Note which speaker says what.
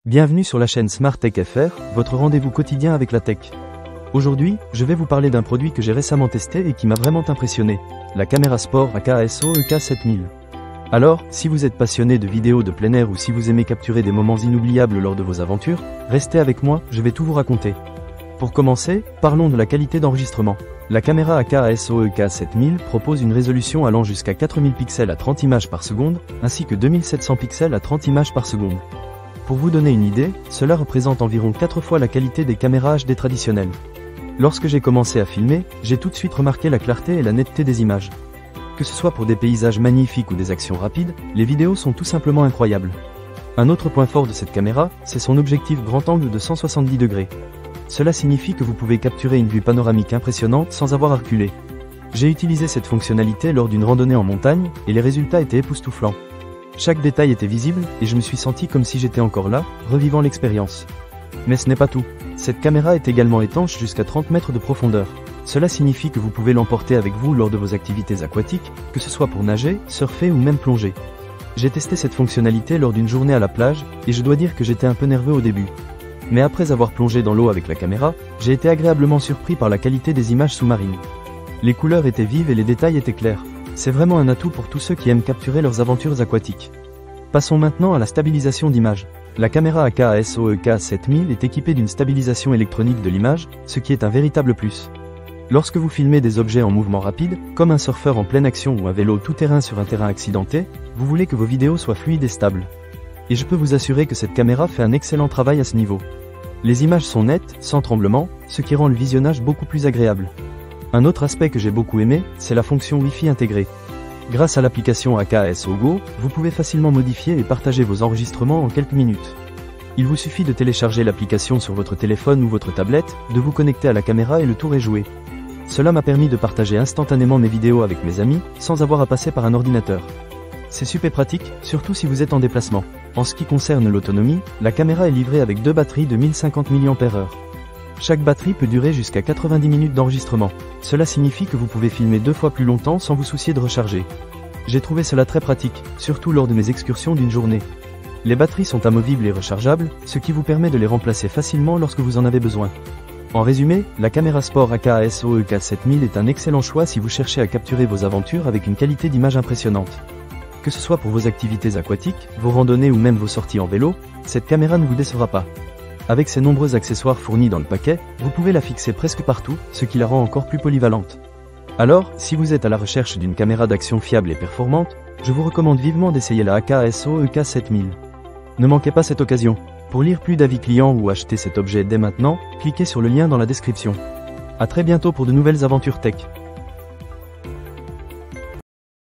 Speaker 1: Bienvenue sur la chaîne Smart Tech FR, votre rendez-vous quotidien avec la tech. Aujourd'hui, je vais vous parler d'un produit que j'ai récemment testé et qui m'a vraiment impressionné, la caméra sport AKSO EK7000. Alors, si vous êtes passionné de vidéos de plein air ou si vous aimez capturer des moments inoubliables lors de vos aventures, restez avec moi, je vais tout vous raconter. Pour commencer, parlons de la qualité d'enregistrement. La caméra AKSO EK7000 propose une résolution allant jusqu'à 4000 pixels à 30 images par seconde, ainsi que 2700 pixels à 30 images par seconde. Pour vous donner une idée, cela représente environ 4 fois la qualité des caméras HD traditionnelles. Lorsque j'ai commencé à filmer, j'ai tout de suite remarqué la clarté et la netteté des images. Que ce soit pour des paysages magnifiques ou des actions rapides, les vidéos sont tout simplement incroyables. Un autre point fort de cette caméra, c'est son objectif grand angle de 170 degrés. Cela signifie que vous pouvez capturer une vue panoramique impressionnante sans avoir à reculer. J'ai utilisé cette fonctionnalité lors d'une randonnée en montagne, et les résultats étaient époustouflants. Chaque détail était visible, et je me suis senti comme si j'étais encore là, revivant l'expérience. Mais ce n'est pas tout. Cette caméra est également étanche jusqu'à 30 mètres de profondeur. Cela signifie que vous pouvez l'emporter avec vous lors de vos activités aquatiques, que ce soit pour nager, surfer ou même plonger. J'ai testé cette fonctionnalité lors d'une journée à la plage, et je dois dire que j'étais un peu nerveux au début. Mais après avoir plongé dans l'eau avec la caméra, j'ai été agréablement surpris par la qualité des images sous-marines. Les couleurs étaient vives et les détails étaient clairs. C'est vraiment un atout pour tous ceux qui aiment capturer leurs aventures aquatiques. Passons maintenant à la stabilisation d'image. La caméra AKSO EK7000 est équipée d'une stabilisation électronique de l'image, ce qui est un véritable plus. Lorsque vous filmez des objets en mouvement rapide, comme un surfeur en pleine action ou un vélo tout-terrain sur un terrain accidenté, vous voulez que vos vidéos soient fluides et stables. Et je peux vous assurer que cette caméra fait un excellent travail à ce niveau. Les images sont nettes, sans tremblement, ce qui rend le visionnage beaucoup plus agréable. Un autre aspect que j'ai beaucoup aimé, c'est la fonction Wi-Fi intégrée. Grâce à l'application AKSO Go, vous pouvez facilement modifier et partager vos enregistrements en quelques minutes. Il vous suffit de télécharger l'application sur votre téléphone ou votre tablette, de vous connecter à la caméra et le tour est joué. Cela m'a permis de partager instantanément mes vidéos avec mes amis, sans avoir à passer par un ordinateur. C'est super pratique, surtout si vous êtes en déplacement. En ce qui concerne l'autonomie, la caméra est livrée avec 2 batteries de 1050 mAh. Chaque batterie peut durer jusqu'à 90 minutes d'enregistrement. Cela signifie que vous pouvez filmer 2 fois plus longtemps sans vous soucier de recharger. J'ai trouvé cela très pratique, surtout lors de mes excursions d'une journée. Les batteries sont amovibles et rechargeables, ce qui vous permet de les remplacer facilement lorsque vous en avez besoin. En résumé, la caméra sport AKSO EK7000 est un excellent choix si vous cherchez à capturer vos aventures avec une qualité d'image impressionnante. Que ce soit pour vos activités aquatiques, vos randonnées ou même vos sorties en vélo, cette caméra ne vous décevra pas. Avec ses nombreux accessoires fournis dans le paquet, vous pouvez la fixer presque partout, ce qui la rend encore plus polyvalente. Alors, si vous êtes à la recherche d'une caméra d'action fiable et performante, je vous recommande vivement d'essayer la AKSO EK7000. Ne manquez pas cette occasion. Pour lire plus d'avis clients ou acheter cet objet dès maintenant, cliquez sur le lien dans la description. À très bientôt pour de nouvelles aventures tech.